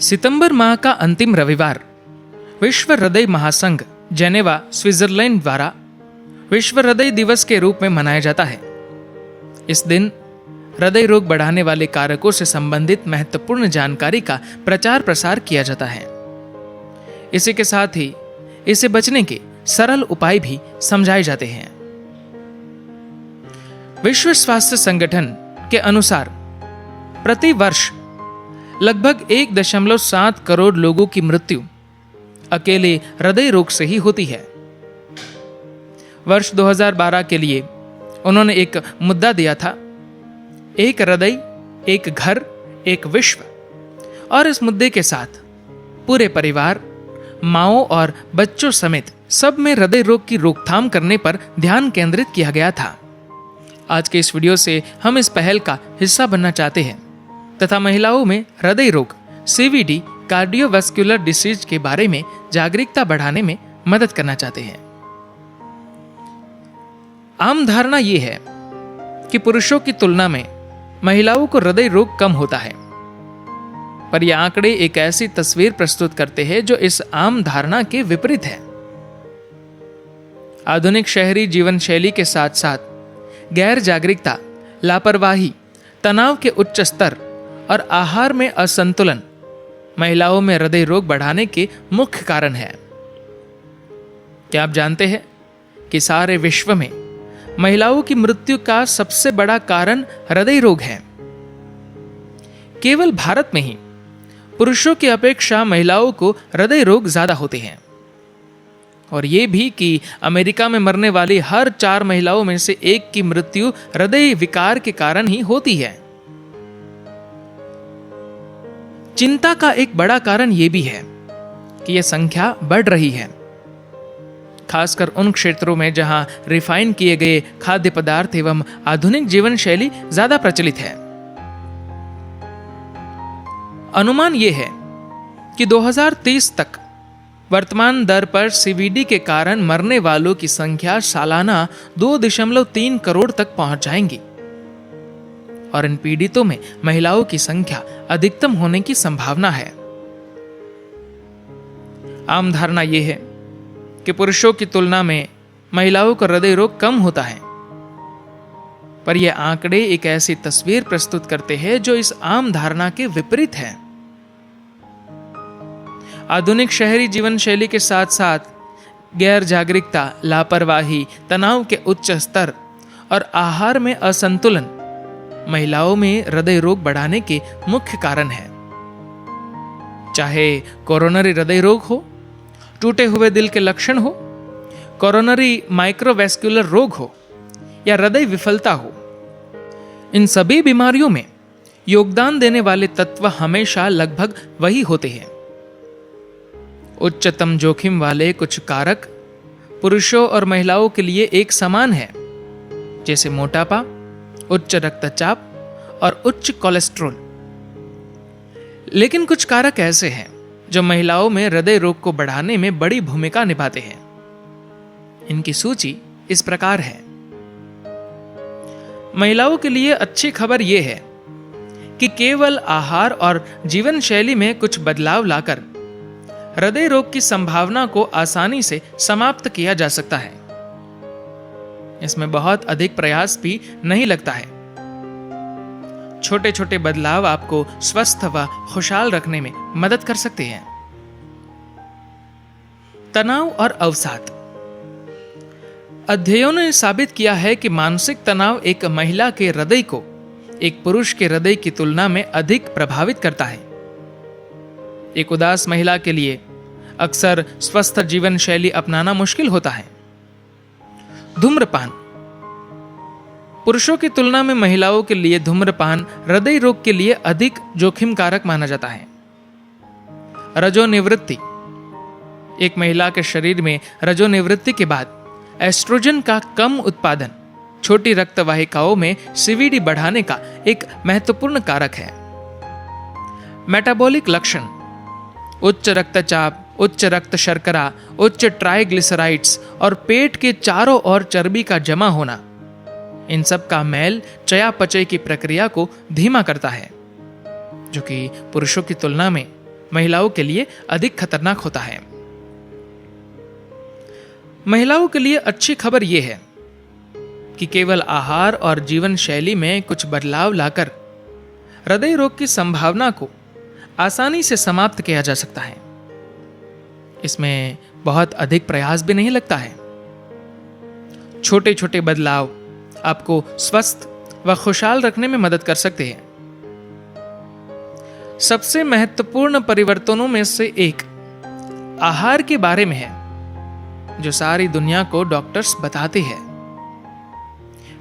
सितंबर माह का अंतिम रविवार विश्व हृदय महासंघ जेनेवा स्विट्जरलैंड द्वारा विश्व हृदय दिवस के रूप में मनाया जाता है। इस दिन हृदय रोग बढ़ाने वाले कारकों से संबंधित महत्वपूर्ण जानकारी का प्रचार प्रसार किया जाता है। इसी के साथ ही इसे बचने के सरल उपाय भी समझाए जाते हैं। विश्व स्वास्थ्य संगठन के अनुसार प्रति वर्ष लगभग 1.7 करोड़ लोगों की मृत्यु अकेले हृदय रोग से ही होती है। वर्ष 2012 के लिए उन्होंने एक मुद्दा दिया था, एक हृदय, एक घर, एक विश्व। और इस मुद्दे के साथ पूरे परिवार, माओ और बच्चों समेत सब में हृदय रोग की रोकथाम करने पर ध्यान केंद्रित किया गया था। आज के इस वीडियो से हम इस पहल का हिस्सा बनना चाहते हैं तथा महिलाओं में हृदय रोग CVD कार्डियोवास्कुलर डिसीज के बारे में जागरूकता बढ़ाने में मदद करना चाहते हैं। आम धारणा यह है कि पुरुषों की तुलना में महिलाओं को हृदय रोग कम होता है, पर यह आंकड़े एक ऐसी तस्वीर प्रस्तुत करते हैं जो इस आम धारणा के विपरीत है। आधुनिक शहरी जीवन शैली के साथ साथ गैर जागरूकता, लापरवाही, तनाव के उच्च स्तर और आहार में असंतुलन महिलाओं में हृदय रोग बढ़ाने के मुख्य कारण है। क्या आप जानते हैं कि सारे विश्व में महिलाओं की मृत्यु का सबसे बड़ा कारण हृदय रोग है। केवल भारत में ही पुरुषों की अपेक्षा महिलाओं को हृदय रोग ज्यादा होते हैं, और यह भी कि अमेरिका में मरने वाली हर 4 महिलाओं में से 1 की मृत्यु हृदय विकार के कारण ही होती है। चिंता का एक बड़ा कारण यह भी है कि यह संख्या बढ़ रही है, खासकर उन क्षेत्रों में जहां रिफाइन किए गए खाद्य पदार्थ एवं आधुनिक जीवन शैली ज्यादा प्रचलित है। अनुमान यह है कि 2030 तक वर्तमान दर पर CVD के कारण मरने वालों की संख्या सालाना 2.3 करोड़ तक पहुंच जाएंगी, और इन पीड़ितों में महिलाओं की संख्या अधिकतम होने की संभावना है। आम धारणा यह है कि पुरुषों की तुलना में महिलाओं का हृदय रोग कम होता है, पर यह आंकड़े एक ऐसी तस्वीर प्रस्तुत करते हैं जो इस आम धारणा के विपरीत है। आधुनिक शहरी जीवन शैली के साथ साथ गैर जागरूकता, लापरवाही, तनाव के उच्च स्तर और आहार में असंतुलन महिलाओं में हृदय रोग बढ़ाने के मुख्य कारण है। चाहे कोरोनरी हृदय रोग हो, टूटे हुए दिल के लक्षण हो, कोरोनरी माइक्रोवैस्कुलर रोग हो या हृदय विफलता हो, इन सभी बीमारियों में योगदान देने वाले तत्व हमेशा लगभग वही होते हैं। उच्चतम जोखिम वाले कुछ कारक पुरुषों और महिलाओं के लिए एक समान है, जैसे मोटापा, उच्च रक्तचाप और उच्च कोलेस्ट्रॉल। लेकिन कुछ कारक ऐसे हैं जो महिलाओं में हृदय रोग को बढ़ाने में बड़ी भूमिका निभाते हैं। इनकी सूची इस प्रकार है। महिलाओं के लिए अच्छी खबर यह है कि केवल आहार और जीवन शैली में कुछ बदलाव लाकर हृदय रोग की संभावना को आसानी से समाप्त किया जा सकता है। इसमें बहुत अधिक प्रयास भी नहीं लगता है। छोटे छोटे बदलाव आपको स्वस्थ व खुशहाल रखने में मदद कर सकते हैं। तनाव और अवसाद। अध्ययनों ने साबित किया है कि मानसिक तनाव एक महिला के हृदय को एक पुरुष के हृदय की तुलना में अधिक प्रभावित करता है। एक उदास महिला के लिए अक्सर स्वस्थ जीवन शैली अपनाना मुश्किल होता है। धूम्रपान। पुरुषों की तुलना में महिलाओं के लिए धूम्रपान हृदय रोग के लिए अधिक जोखिम कारक माना जाता है। रजोनिवृत्ति। एक महिला के शरीर में रजोनिवृत्ति के बाद एस्ट्रोजन का कम उत्पादन छोटी रक्त वाहिकाओं में CVD बढ़ाने का एक महत्वपूर्ण कारक है। मेटाबॉलिक लक्षण। उच्च रक्तचाप, उच्च रक्त शर्करा, उच्च ट्राइग्लिसराइड्स और पेट के चारों ओर चर्बी का जमा होना, इन सब का मैल चयापचय की प्रक्रिया को धीमा करता है, जो कि पुरुषों की तुलना में महिलाओं के लिए अधिक खतरनाक होता है। महिलाओं के लिए अच्छी खबर यह है कि केवल आहार और जीवन शैली में कुछ बदलाव लाकर हृदय रोग की संभावना को आसानी से समाप्त किया जा सकता है। इसमें बहुत अधिक प्रयास भी नहीं लगता है। छोटे छोटे बदलाव आपको स्वस्थ व खुशहाल रखने में मदद कर सकते हैं। सबसे महत्वपूर्ण परिवर्तनों में से एक आहार के बारे में है, जो सारी दुनिया को डॉक्टर्स बताते हैं।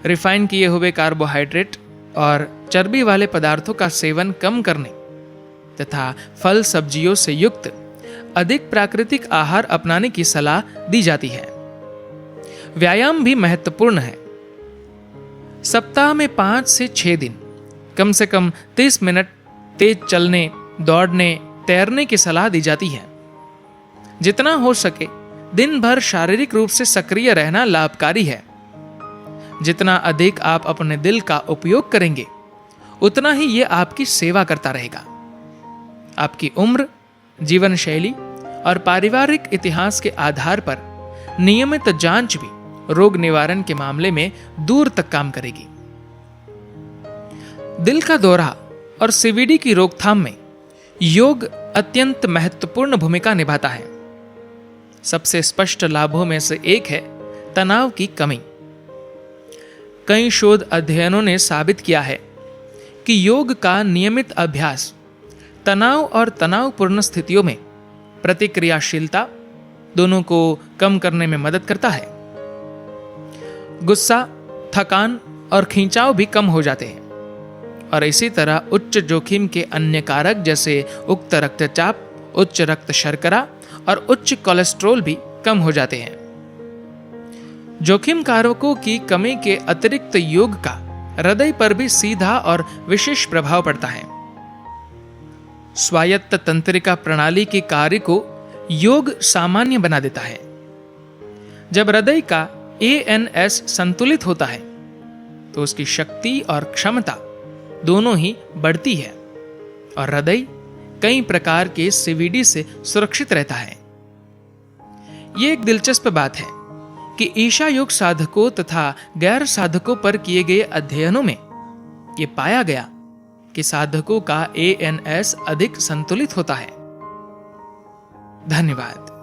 रिफाइन किए हुए कार्बोहाइड्रेट और चर्बी वाले पदार्थों का सेवन कम करने तथा फल सब्जियों से युक्त अधिक प्राकृतिक आहार अपनाने की सलाह दी जाती है। व्यायाम भी महत्वपूर्ण है। सप्ताह में 5 से 6 दिन कम से कम 30 मिनट तेज चलने, दौड़ने, तैरने की सलाह दी जाती है। जितना हो सके दिन भर शारीरिक रूप से सक्रिय रहना लाभकारी है। जितना अधिक आप अपने दिल का उपयोग करेंगे, उतना ही यह आपकी सेवा करता रहेगा। आपकी उम्र, जीवन शैली और पारिवारिक इतिहास के आधार पर नियमित जांच भी रोग निवारण के मामले में दूर तक काम करेगी। दिल का दौरा और सीवीडी की रोकथाम में योग अत्यंत महत्वपूर्ण भूमिका निभाता है। सबसे स्पष्ट लाभों में से एक है तनाव की कमी। कई शोध अध्ययनों ने साबित किया है कि योग का नियमित अभ्यास तनाव और तनावपूर्ण स्थितियों में प्रतिक्रियाशीलता दोनों को कम करने में मदद करता है। गुस्सा, थकान और खिंचाव भी कम हो जाते हैं और इसी तरह उच्च जोखिम के अन्य कारक जैसे उच्च रक्तचाप, उच्च रक्त शर्करा और उच्च कोलेस्ट्रॉल भी कम हो जाते हैं। जोखिम कारकों की कमी के अतिरिक्त योग का हृदय पर भी सीधा और विशेष प्रभाव पड़ता है। स्वायत्त तंत्रिका प्रणाली के कार्य को योग सामान्य बना देता है। जब हृदय का ANS संतुलित होता है तो उसकी शक्ति और क्षमता दोनों ही बढ़ती है और हृदय कई प्रकार के CVD से सुरक्षित रहता है। यह एक दिलचस्प बात है कि ईशा योग साधकों तथा गैर साधकों पर किए गए अध्ययनों में यह पाया गया कि साधकों का ANS अधिक संतुलित होता है। धन्यवाद।